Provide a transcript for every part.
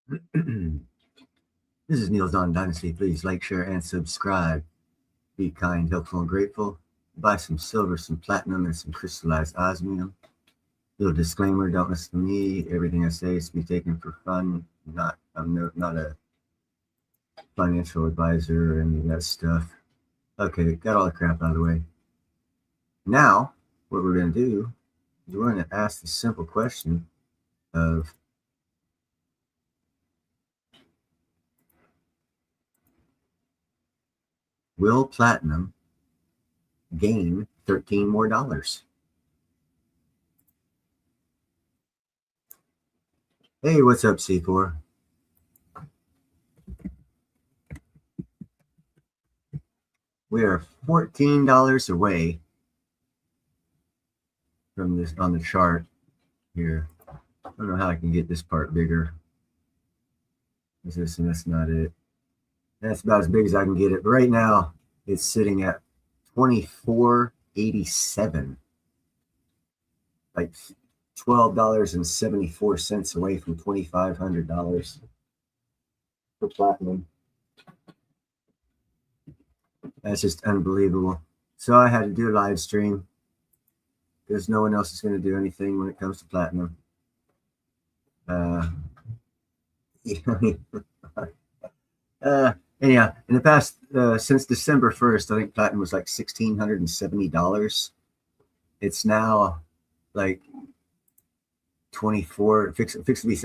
This is Neil's on Dynasty. Please like, share, and subscribe. Be kind, helpful, and grateful. Buy some silver, some platinum, and some crystallized osmium. Little disclaimer: don't listen to me. Everything I say is to be taken for fun. I'm not a financial advisor or any of that stuff. Okay, got all the crap out of the way. Now, what we're going to do is we're going to ask the simple question of will platinum gain $13 more? Hey, what's up, C4? We are $14 away from this on the chart here. I don't know how I can get this part bigger. Is this, and that's not it. That's about as big as I can get it. But right now, it's sitting at 24.87, like $12.74 away from $2,500 for platinum. That's just unbelievable. So I had to do a live stream because no one else is going to do anything when it comes to platinum. Anyhow, in the past, since December 1st, I think platinum was like $1,670. It's now like 24. Fix to be,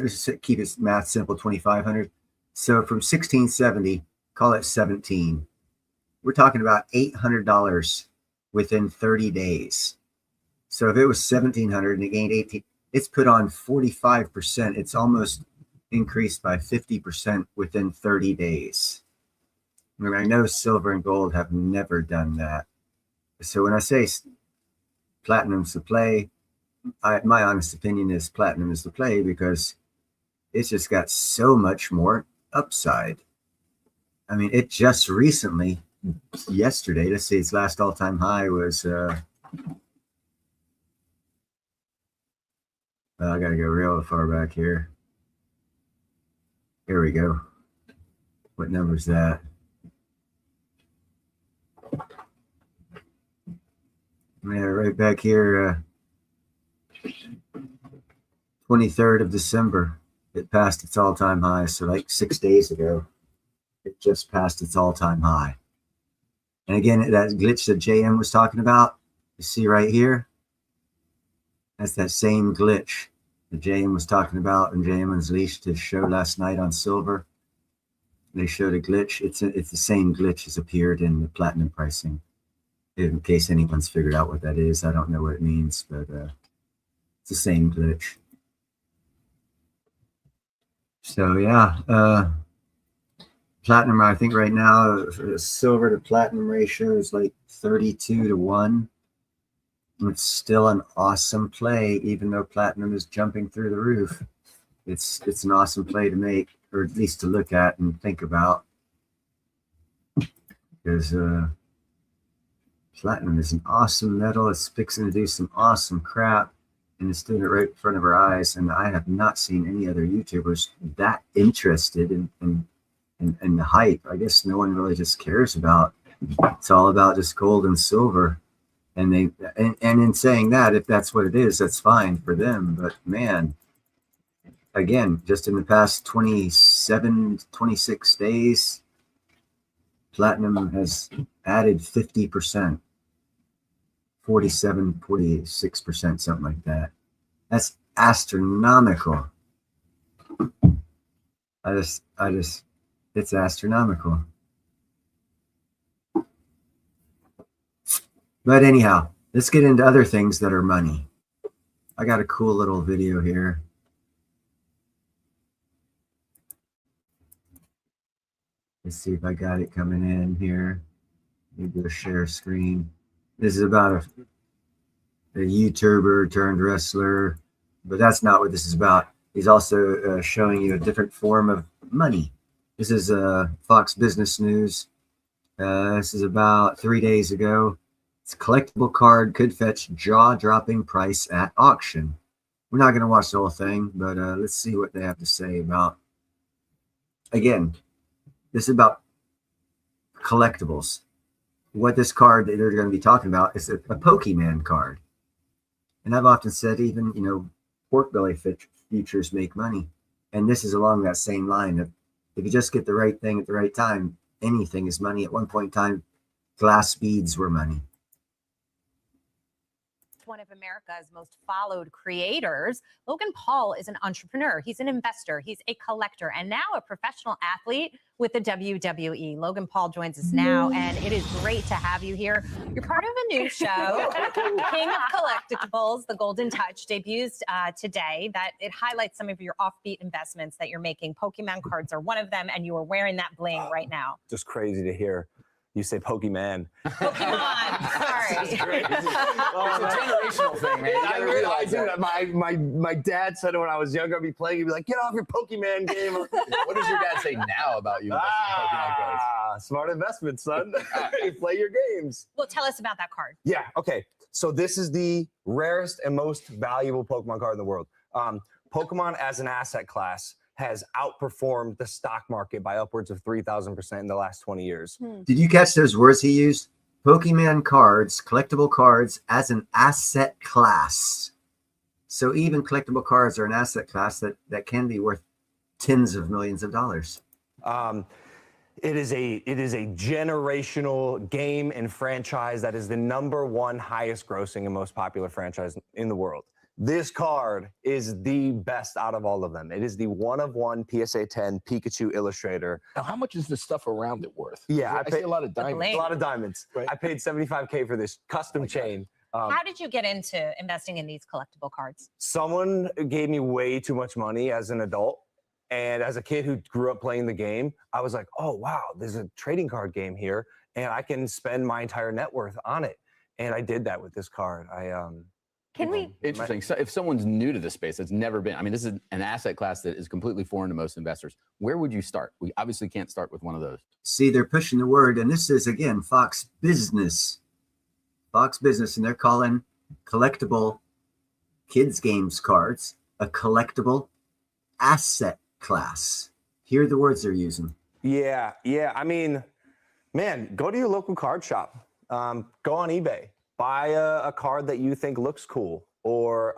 keep its math simple, 2,500. So from 1670, call it 17. We're talking about $800 within 30 days. So if it was 1,700 and it gained 18, it's put on 45%. It's almost increased by 50% within 30 days. I know silver and gold have never done that. So when I say platinum's the play, my honest opinion is platinum is the play because it's just got so much more upside. I mean, it just recently, yesterday, let's see, its last all-time high was, I got to go real far back here. Here we go. What number is that? Yeah, right back here, 23rd of December, it passed its all-time high. So like 6 days ago, it just passed its all-time high. And again, that glitch that JM was talking about, you see right here, that's that same glitch that JM was talking about, and JM and Zalish did a show last night on silver. They showed a glitch. It's the same glitch as appeared in the platinum pricing. In case anyone's figured out what that is, I don't know what it means, but it's the same glitch. So yeah, platinum, I think right now, silver to platinum ratio is like 32-1. It's still an awesome play, even though platinum is jumping through the roof. It's an awesome play to make, or at least to look at and think about, because platinum is an awesome metal. It's fixing to do some awesome crap, and it's doing it right in front of our eyes. And I have not seen any other YouTubers that interested in the hype. I guess no one really just cares about. It's all about just gold and silver. And in saying that, if that's what it is, that's fine for them. But man, again, just in the past 26 days, platinum has added 50%, 47, 46%, something like that. That's astronomical. It's astronomical. But anyhow, let's get into other things that are money. I got a cool little video here. Let's see if I got it coming in here. Maybe a share screen. This is about a YouTuber turned wrestler, but that's not what this is about. He's also showing you a different form of money. This is Fox Business News. This is about 3 days ago. It's a collectible card could fetch jaw-dropping price at auction. We're not going to watch the whole thing, but let's see what they have to say about again, this is about collectibles. What this card that they're going to be talking about is a Pokemon card. And I've often said, even, pork belly futures make money. And this is along that same line of, if you just get the right thing at the right time, anything is money. At one point in time, glass beads were money. One of America's most followed creators, Logan Paul is an entrepreneur. He's an investor. He's a collector and now a professional athlete with the WWE. Logan Paul joins us now, and it is great to have you here. You're part of a new show, King of Collectibles, The Golden Touch, debuts today. That it highlights some of your offbeat investments that you're making. Pokemon cards are one of them, and you are wearing that bling right now. Just crazy to hear you say Pokemon. Pokemon, sorry. It's a generational thing, man. I do. My dad said it when I was younger. I'd be playing. He'd be like, "Get off your Pokemon game." What does your dad say now about you investing in Pokemon cards? Smart investment, son. You play your games. Well, tell us about that card. Yeah. Okay. So this is the rarest and most valuable Pokemon card in the world. Pokemon as an asset class has outperformed the stock market by upwards of 3,000% in the last 20 years. Did you catch those words he used? Pokemon cards, collectible cards as an asset class. So even collectible cards are an asset class that can be worth tens of millions of dollars. It is a generational game and franchise that is the #1 highest grossing and most popular franchise in the world. This card is the best out of all of them. It is the 1-of-1 PSA 10 Pikachu Illustrator. Now, how much is the stuff around it worth? Yeah, I see a lot of diamonds. A lot of diamonds. Right. I paid $75K for this custom chain. How did you get into investing in these collectible cards? Someone gave me way too much money as an adult. And as a kid who grew up playing the game, I was like, oh, wow, there's a trading card game here, and I can spend my entire net worth on it. And I did that with this card. Interesting. So if someone's new to this space, that's never been, this is an asset class that is completely foreign to most investors. Where would you start? We obviously can't start with one of those. See, they're pushing the word, and this is, again, Fox Business, and they're calling collectible kids games cards a collectible asset class. Hear the words they're using. Yeah. Man, go to your local card shop. Go on eBay. Buy a card that you think looks cool or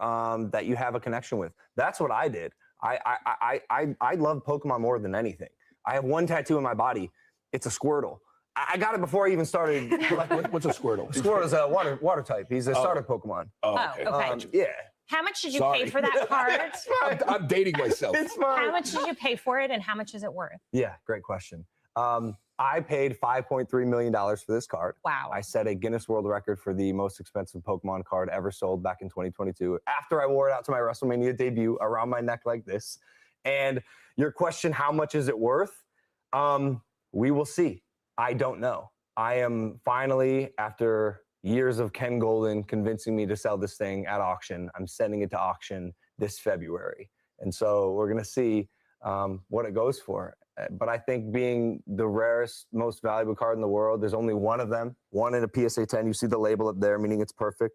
that you have a connection with. That's what I did. I love Pokemon more than anything. I have one tattoo in my body. It's a Squirtle. I got it before I even started. What's a Squirtle? Squirtle's a water type. He's a starter Pokemon. Okay. Yeah. How much did you pay for that card? I'm dating myself. It's fine. How much did you pay for it, and how much is it worth? Yeah, great question. I paid $5.3 million for this card. Wow. I set a Guinness World Record for the most expensive Pokemon card ever sold back in 2022 after I wore it out to my WrestleMania debut around my neck like this. And your question, how much is it worth? We will see. I don't know. I am finally, after years of Ken Golden convincing me to sell this thing at auction, I'm sending it to auction this February. And so we're going to see what it goes for. But I think being the rarest, most valuable card in the world, there's only one of them, one in a PSA 10. You see the label up there, meaning it's perfect.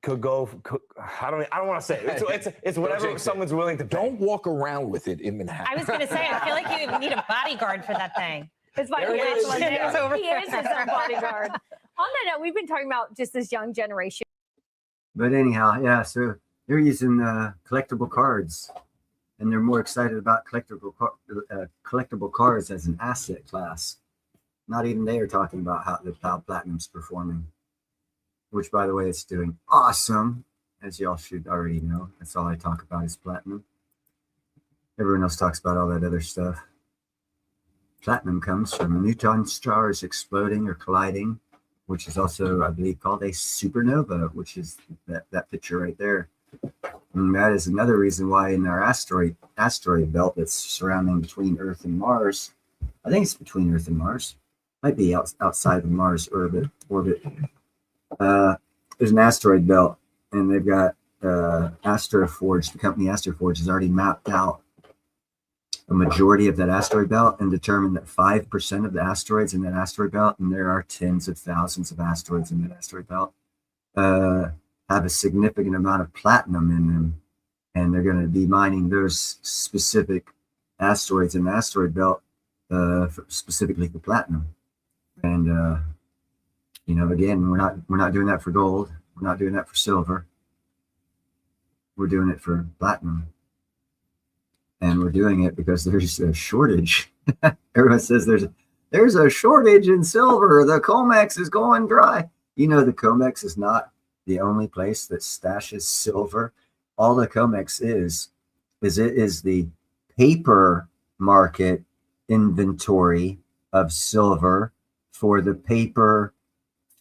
I don't want to say it. It's whatever someone's willing to pay. Don't walk around with it in Manhattan. I was going to say, I feel like you need a bodyguard for that thing. It's like There it is. he is his own bodyguard. On that note, we've been talking about just this young generation. But anyhow, yeah, so they're using collectible cards, and they're more excited about collectible cards as an asset class. Not even they are talking about how Platinum's performing, which, by the way, it's doing awesome, as y'all should already know. That's all I talk about is Platinum. Everyone else talks about all that other stuff. Platinum comes from neutron stars exploding or colliding, which is also, I believe, called a supernova, which is that picture right there. And that is another reason why in our asteroid belt that's surrounding between Earth and Mars, I think it's between Earth and Mars, might be outside of Mars orbit. There's an asteroid belt, and they've got Astroforge. The company Astroforge has already mapped out a majority of that asteroid belt and determined that 5% of the asteroids in that asteroid belt, and there are tens of thousands of asteroids in that asteroid belt, have a significant amount of platinum in them, and they're going to be mining those specific asteroids in the asteroid belt, specifically for platinum. And you know, again, we're not doing that for gold. We're not doing that for silver. We're doing it for platinum. And we're doing it because there's a shortage. Everyone says there's a shortage in silver. The COMEX is going dry. You know, the COMEX is not the only place that stashes silver. All the COMEX is it is the paper market inventory of silver for the paper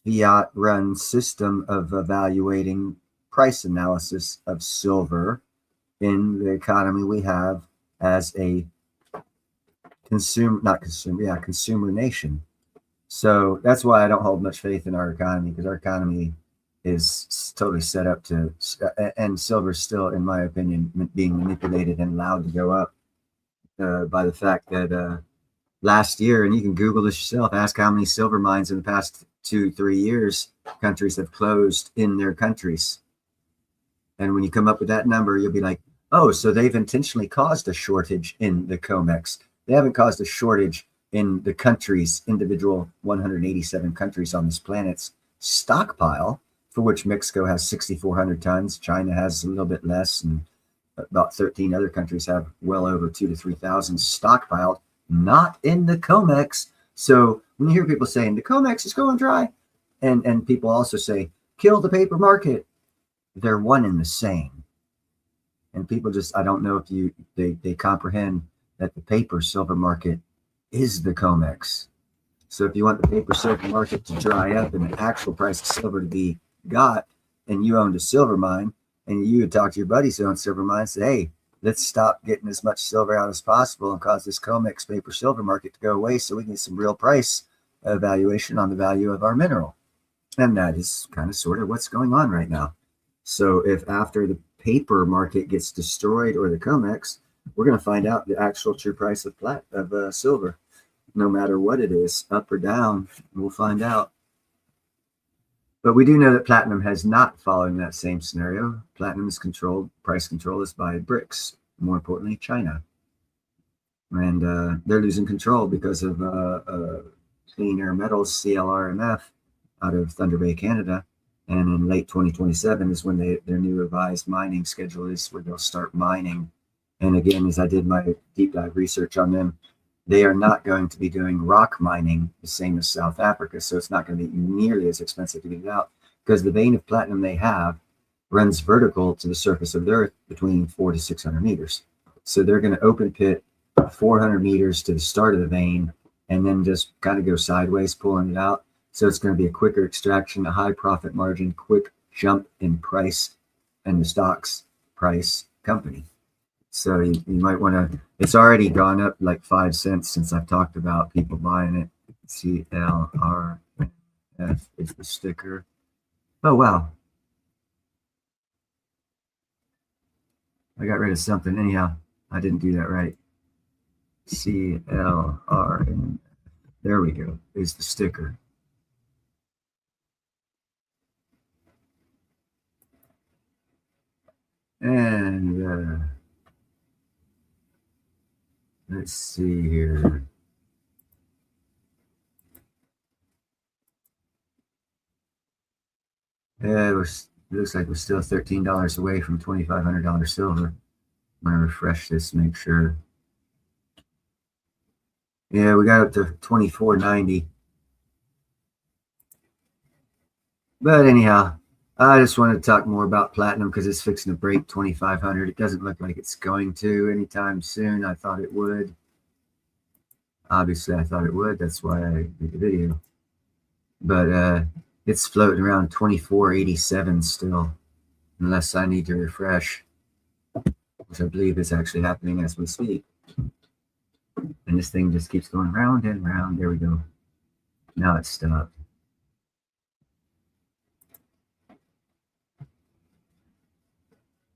fiat run system of evaluating price analysis of silver in the economy we have as a consumer nation. So that's why I don't hold much faith in our economy, because our economy is totally set up to, and silver is still, in my opinion, being manipulated and allowed to go up by the fact that last year, and you can Google this yourself, ask how many silver mines in the past 2-3 years countries have closed in their countries. And when you come up with that number, you'll be like, oh, so they've intentionally caused a shortage in the COMEX. They haven't caused a shortage in the countries, individual 187 countries on this planet's stockpile, for which Mexico has 6,400 tons. China has a little bit less, and about 13 other countries have well over 2,000 to 3,000 stockpiled, not in the COMEX. So when you hear people saying the COMEX is going dry, and people also say, kill the paper market, they're one and the same. And people just, I don't know if they comprehend that the paper silver market is the COMEX. So if you want the paper silver market to dry up and the actual price of silver to be got, and you owned a silver mine, and you would talk to your buddies who own silver mines, say, hey, let's stop getting as much silver out as possible and cause this COMEX paper silver market to go away so we can get some real price evaluation on the value of our mineral. And that is kind of sort of what's going on right now. So if after the paper market gets destroyed, or the COMEX, we're going to find out the actual true price of silver, no matter what it is, up or down. We'll find out. But we do know that platinum has not followed that same scenario. Platinum is controlled, price control is by BRICS, more importantly, China. And they're losing control because of Clean Air Metals, CLRMF, out of Thunder Bay, Canada. And in late 2027 is when their new revised mining schedule is, where they'll start mining. And again, as I did my deep dive research on them, they are not going to be doing rock mining the same as South Africa. So it's not going to be nearly as expensive to get it out, because the vein of platinum they have runs vertical to the surface of the earth between 400 to 600 meters. So they're going to open pit 400 meters to the start of the vein and then just kind of go sideways, pulling it out. So it's going to be a quicker extraction, a high profit margin, quick jump in price, and the stock's price company. So you might want to, it's already gone up like 5 cents since I've talked about people buying it. CLRF is the sticker. Oh, wow. I got rid of something. Anyhow, I didn't do that right. CLRF. There we go. Is the sticker. And let's see here. Yeah, it looks like we're still $13 away from $2,500 silver. I'm going to refresh this, make sure. Yeah, we got up to $24.90. But anyhow, I just wanted to talk more about platinum because it's fixing to break 2,500. It doesn't look like it's going to anytime soon. I thought it would. Obviously, I thought it would. That's why I did the video. But it's floating around 24.87 still, unless I need to refresh, which I believe is actually happening as we speak. And this thing just keeps going round and round. There we go. Now it's stopped.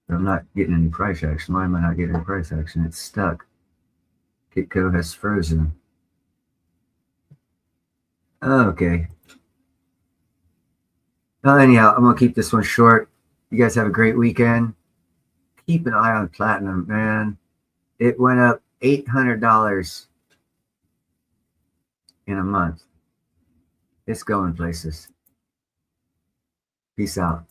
I'm not getting any price action. Why am I not getting any price action? It's stuck. Kitco has frozen. Okay. Anyhow, I'm going to keep this one short. You guys have a great weekend. Keep an eye on platinum, man. It went up $800 in a month. It's going places. Peace out.